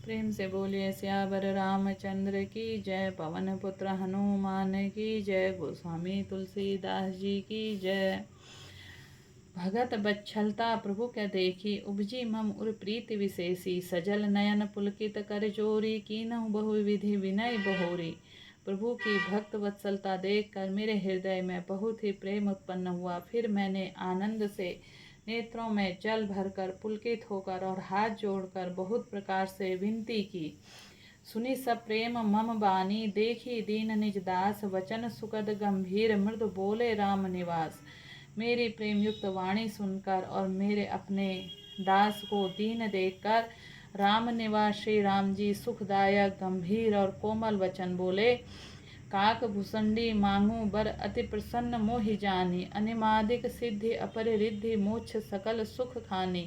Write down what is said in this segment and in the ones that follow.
प्रेम से बोलिए सियावर रामचंद्र की जय। पवन पुत्र हनुमान की जय। गोस्वामी तुलसीदास जी की जय। भगत बच्छलता प्रभु क्या देखी, उपजी मम उर प्रीति विशेषी। सजल नयन पुलकित कर जोरी, कीनहु बहु विधि विनय बहोरी। प्रभु की भक्त वत्सलता देखकर मेरे हृदय में बहुत ही प्रेम उत्पन्न हुआ। फिर मैंने आनंद से नेत्रों में जल भरकर पुलकित होकर और हाथ जोड़कर बहुत प्रकार से विनती की। सुनी सब प्रेम मम बानी, देखी दीन निज दास। वचन सुखद गंभीर मृदु बोले राम निवास। मेरी प्रेम युक्त वाणी सुनकर और मेरे अपने दास को दीन देखकर राम निवास श्री राम जी सुखदायक गंभीर और कोमल वचन बोले। काक भूषंडी मांगू बर अति प्रसन्न मोहि जानी। अनिमादिक सिद्धि अपरिरिद्धि मोक्ष सकल सुख खानी।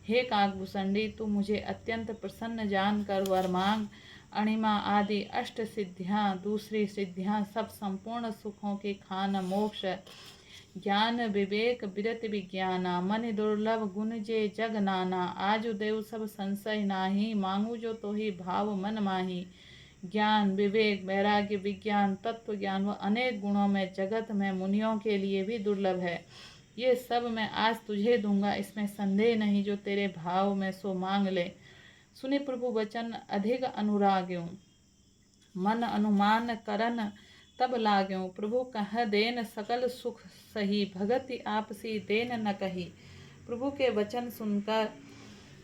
हे काक भूषंडी, तू मुझे अत्यंत प्रसन्न जानकर वर मांग। अणिमा आदि अष्ट सिद्धियां, दूसरी सिद्धियां सब संपूर्ण सुखों की खान मोक्ष। ज्ञान विवेक विरत विज्ञाना, मन दुर्लभ गुण जे जग नाना। आजु देव सब संशय नाही, मांगू जो तो ही भाव मन माही। ज्ञान विवेक वैराग्य विज्ञान तत्व ज्ञान व अनेक गुणों में जगत में मुनियों के लिए भी दुर्लभ है। ये सब मैं आज तुझे दूंगा, इसमें संदेह नहीं। जो तेरे भाव में सो मांग ले। सुनि प्रभु वचन अधिक अनुराग्यों, मन अनुमान करन तब लाग्यों। प्रभु कह देन सकल सुख सही, भगति आपसी देन न कही। प्रभु के वचन सुनकर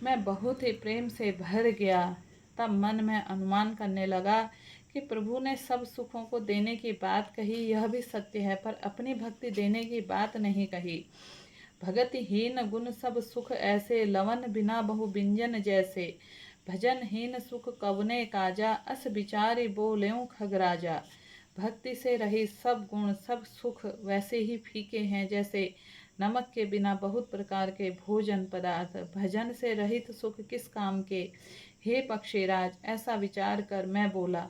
मैं बहुत ही प्रेम से भर गया। तब मन में अनुमान करने लगा कि प्रभु ने सब सुखों को देने की बात कही, यह भी सत्य है, पर अपनी भक्ति देने की बात नहीं कही। भगतिहीन गुण सब सुख ऐसे, लवन बिना बहु बिंजन जैसे। भजनहीन सुख कवने काजा, अस विचारी बोलेऊं खगराजा। भक्ति से रही सब गुण सब सुख वैसे ही फीके हैं जैसे नमक के बिना बहुत प्रकार के भोजन पदार्थ। भजन से रहित सुख किस काम के, हे पक्षीराज। ऐसा विचार कर मैं बोला,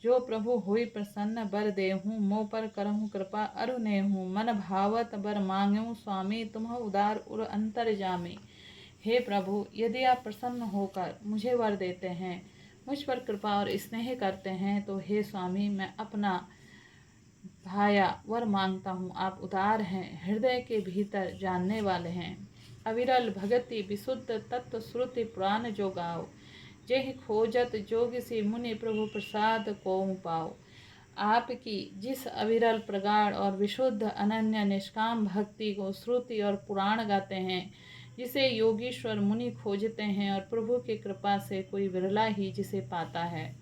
जो प्रभु हुई प्रसन्न बर देहूँ। मोह पर करहूँ कृपा अरु नेहूँ। मन भावत बर मांगूँ स्वामी, तुम उदार उर अंतर जामी। हे प्रभु, यदि आप प्रसन्न होकर मुझे वर देते हैं, मुझ पर कृपा और स्नेह करते हैं, तो हे स्वामी मैं अपना भाया वर मांगता हूँ। आप उदार हैं, हृदय के भीतर जानने वाले हैं। अविरल भगति विशुद्ध तत्व श्रुति पुराण जो गाओ। जेहि खोजत जोग सी मुनि, प्रभु प्रसाद को पाओ। आपकी जिस अविरल प्रगाढ़ और विशुद्ध अनन्य निष्काम भक्ति को श्रुति और पुराण गाते हैं, जिसे योगीश्वर मुनि खोजते हैं, और प्रभु की कृपा से कोई विरला ही जिसे पाता है।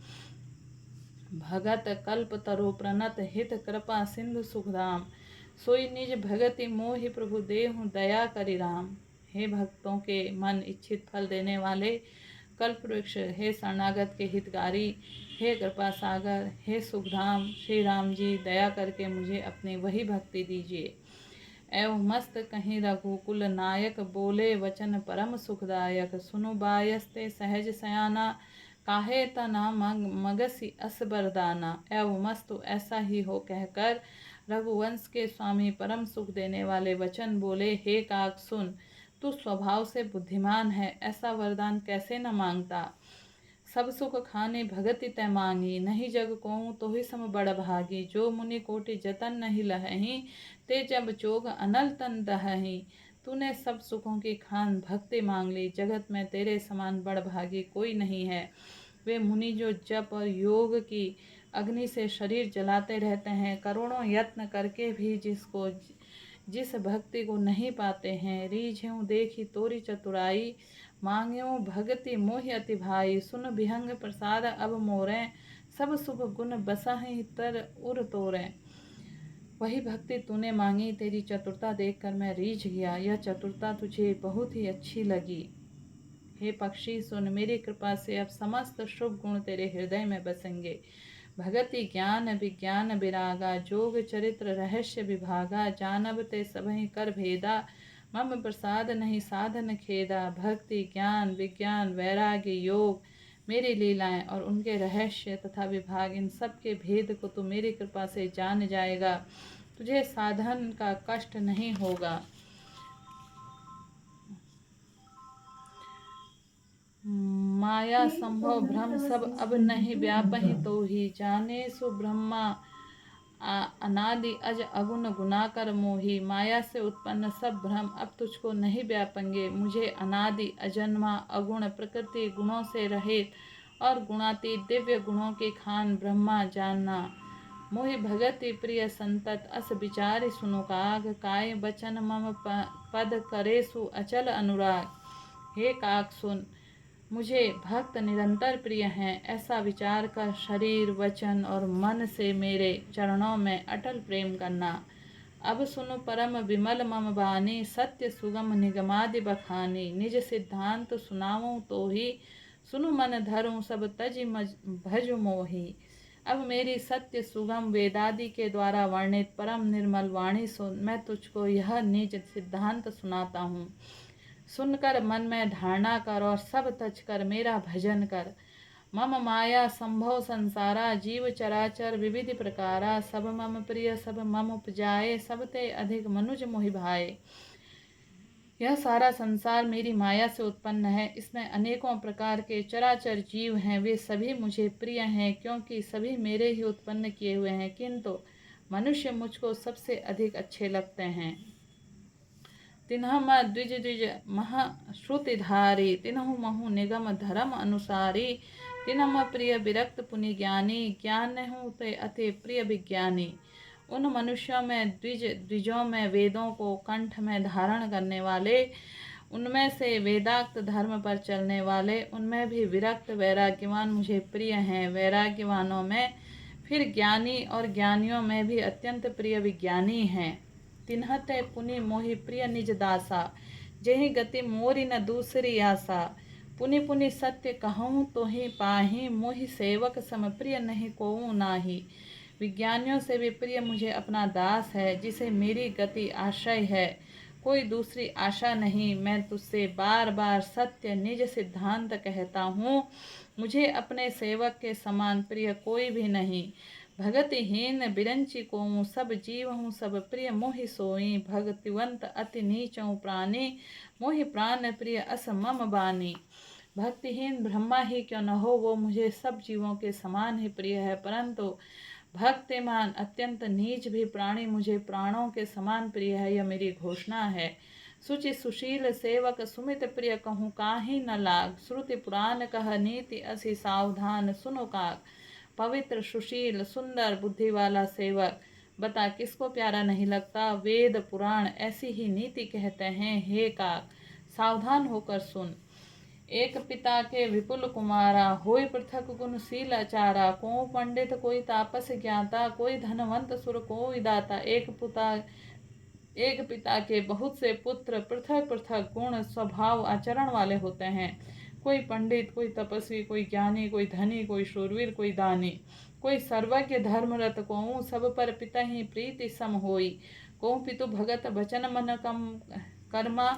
भगत कल्प तरु प्रणत हित कृपा सिंधु सुखधाम। सोई निज भगति मोहि प्रभु देहु दया करि राम। हे भक्तों के मन इच्छित फल देने वाले कल्प वृक्ष, हे शरणागत के हितकारी, हे कृपा सागर, हे सुखधाम, श्री राम जी दया करके मुझे अपनी वही भक्ति दीजिए। एवं मस्त कहीं रघुकुल नायक, बोले वचन परम सुखदायक। सुनु बायस्ते सहज सयाना, काहे तना मगसी अस बरदाना। एवं मस्तु ऐसा ही हो कहकर रघुवंश के स्वामी परम सुख देने वाले वचन बोले। हे काक सुन, तू स्वभाव से बुद्धिमान है, ऐसा वरदान कैसे न मांगता। सब सुख खाने भगति तै मांगी, नहीं जग कोहूँ तो ही सम बड़ भागी। जो मुनि कोटि जतन नहीं लहहीं, ते जब चोग अनल तन दहहीं। तूने सब सुखों की खान भक्ति मांग ली, जगत में तेरे समान बड़ भागी कोई नहीं है। वे मुनि जो जप और योग की अग्नि से शरीर जलाते रहते हैं, करोड़ों यत्न करके भी जिस भक्ति को नहीं पाते हैं। रीझेऊ देखी तोरी चतुराई, मांग्यों भगति मोहि अति भाई। सुन विहंग प्रसाद अब मोरे, सब शुभ गुण बसहि तर उर तोरे। वही भक्ति तूने मांगी, तेरी चतुरता देखकर मैं रीझ गया। यह चतुरता तुझे बहुत ही अच्छी लगी। हे पक्षी सुन, मेरी कृपा से अब समस्त शुभ गुण तेरे हृदय में बसेंगे। भगति ज्ञान विज्ञान विरागा, जोग चरित्र रहस्य विभागा। जानब ते सबहि कर भेदा, मम प्रसाद नहीं साधन खेदा। भक्ति ज्ञान विज्ञान वैराग्य योग मेरी लीलाएं और उनके रहस्य तथा विभाग, इन सब के भेद को तू मेरी कृपा से जान जाएगा। तुझे साधन का कष्ट नहीं होगा। माया संभव भ्रम सब अब नहीं व्यापहि तो ही जाने सो ब्रह्मा अनादि अज अगुण गुनाकर मोही। माया से उत्पन्न सब भ्रम अब तुझको नहीं व्यापेंगे। मुझे अनादि अजन्मा अगुण प्रकृति गुणों से रहित और गुणातीत दिव्य गुणों के खान ब्रह्मा जानना। मोहि भगति प्रिय संतत अस विचारि सुनु काग। काय बचन मम पद करेसु अचल अनुराग। हे काग सुन, मुझे भक्त निरंतर प्रिय हैं, ऐसा विचार कर शरीर वचन और मन से मेरे चरणों में अटल प्रेम करना। अब सुनो परम विमल मम बानी, सत्य सुगम निगमादि बखानी। निज सिद्धांत सुनाऊं तो ही, सुनु मन धरूं सब तज भज मोही। अब मेरी सत्य सुगम वेदादि के द्वारा वर्णित परम निर्मल वाणी सुन। मैं तुझको यह निज सिद्धांत सुनाता हूँ। सुनकर मन में धारणा कर और सब तज कर मेरा भजन कर। मम माया संभव संसारा, जीव चराचर विविध प्रकारा। सब मम प्रिय सब मम उपजाए, सब ते अधिक मनुज मोहि भाए। यह सारा संसार मेरी माया से उत्पन्न है। इसमें अनेकों प्रकार के चराचर जीव हैं। वे सभी मुझे प्रिय हैं, क्योंकि सभी मेरे ही उत्पन्न किए हुए हैं। किंतु मनुष्य मुझको सबसे अधिक अच्छे लगते हैं। तिन्ह द्विज द्विज मह श्रुतिधारी, तिन्हु महु निगम धर्म अनुसारी। तिन्ह प्रिय विरक्त पुनि ज्ञानी, ज्ञान हूँ ते अति प्रिय विज्ञानी। उन मनुष्यों में द्विजों में वेदों को कंठ में धारण करने वाले, उनमें से वेदाक्त धर्म पर चलने वाले, उनमें भी विरक्त वैराग्यवान मुझे प्रिय हैं। वैराग्यवानों में फिर ज्ञानी और ज्ञानियों में भी अत्यंत प्रिय विज्ञानी हैं। तिन्हते पुनि मोहि प्रिय निज दासा, जेहि गति मोरी न दूसरी आशा। पुनि पुनि सत्य कहूँ तो ही पाही, मोहि सेवक सम प्रिय नहीं कोऊ नाही। विज्ञानियों से भी प्रिय मुझे अपना दास है, जिसे मेरी गति आश्रय है, कोई दूसरी आशा नहीं। मैं तुझसे बार बार सत्य निज सिद्धांत कहता हूँ। मुझे अपने सेवक के समान प्रिय कोई भी नहीं। भगतिहीन बिरंची को सब जीव हूँ सब प्रिय मोहि सोई। भक्तिवंत अति नीचों प्राणी, मोहि प्राण प्रिय अस मम बानी। भक्तिहीन ब्रह्मा ही क्यों न हो, वो मुझे सब जीवों के समान ही प्रिय है। परंतु भक्तिमान अत्यंत नीच भी प्राणी मुझे प्राणों के समान प्रिय है, यह मेरी घोषणा है। सुचि सुशील सेवक सुमित प्रिय कहूँ काहि न लाग। श्रुति पुराण कह नीति असी सावधान सुनो काग। पवित्र सुशील सुंदर बुद्धि वाला सेवक, बता किसको प्यारा नहीं लगता। वेद पुराण ऐसी ही नीति कहते हैं। हे काग, सावधान होकर सुन। एक पिता के विपुल कुमारा, होय पृथक गुणशील आचारा। को पंडित कोई तापस ज्ञाता, कोई धनवंत सुर कोई दाता। एक पिता के बहुत से पुत्र पृथक पृथक गुण स्वभाव आचरण वाले होते हैं। कोई पंडित, कोई तपस्वी, कोई ज्ञानी, कोई धनी, कोई शूरवीर, कोई दानी, कोई सर्वज्ञ धर्मरत। को सब पर पिता ही प्रीति सम होई। को पितु भगत वचन मन कम कर्मा,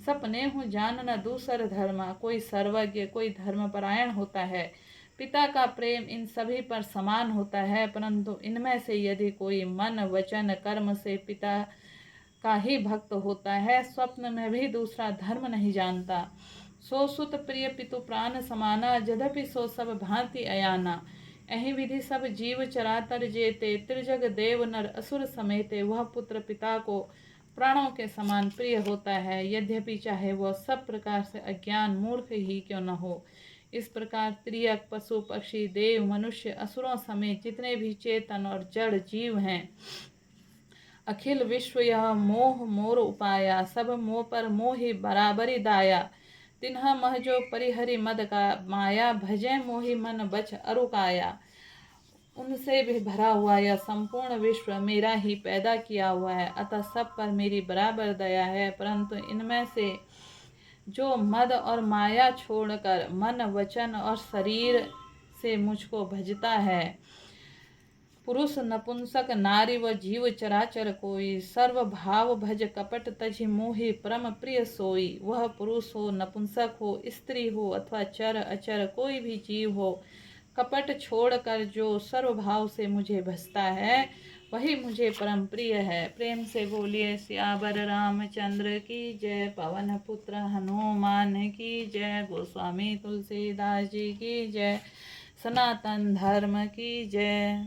सपने हूँ जान न दूसर धर्मा। कोई सर्वज्ञ, कोई धर्मपरायण होता है। पिता का प्रेम इन सभी पर समान होता है, परंतु इनमें से यदि कोई मन वचन कर्म से पिता का ही भक्त होता है, स्वप्न में भी दूसरा धर्म नहीं जानता, सो सुत प्रिय पितु प्राण समाना। यद्यपि सो सब भांति अयाना। यही विधि सब जीव चरातर जेते, त्रिजग देव नर असुर समेते। वह पुत्र पिता को प्राणों के समान प्रिय होता है, यद्यपि चाहे वह सब प्रकार से अज्ञान मूर्ख ही क्यों न हो। इस प्रकार त्रियक पशु पक्षी देव मनुष्य असुरों समेत जितने भी चेतन और जड़ जीव हैं, अखिल विश्व यह मोह मोर उपाया। सब मोह पर मोहि बराबरी दाया। तिन्ह मह जो परिहरि मद का माया, भजे मोहि मन बच अरुकाया। उनसे भी भरा हुआ यह संपूर्ण विश्व मेरा ही पैदा किया हुआ है, अतः सब पर मेरी बराबर दया है। परंतु इनमें से जो मद और माया छोड़कर मन वचन और शरीर से मुझको भजता है, पुरुष नपुंसक नारी व जीव चराचर कोई, सर्व भाव भज कपट तजि मोहि परम प्रिय सोई। वह पुरुष हो, नपुंसक हो, स्त्री हो अथवा चर अचर कोई भी जीव हो, कपट छोड़कर जो सर्वभाव से मुझे भजता है, वही मुझे परम प्रिय है। प्रेम से बोलिए सियावर रामचंद्र की जय, पवन पुत्र हनुमान की जय, गोस्वामी तुलसीदास जी की जय, सनातन धर्म की जय।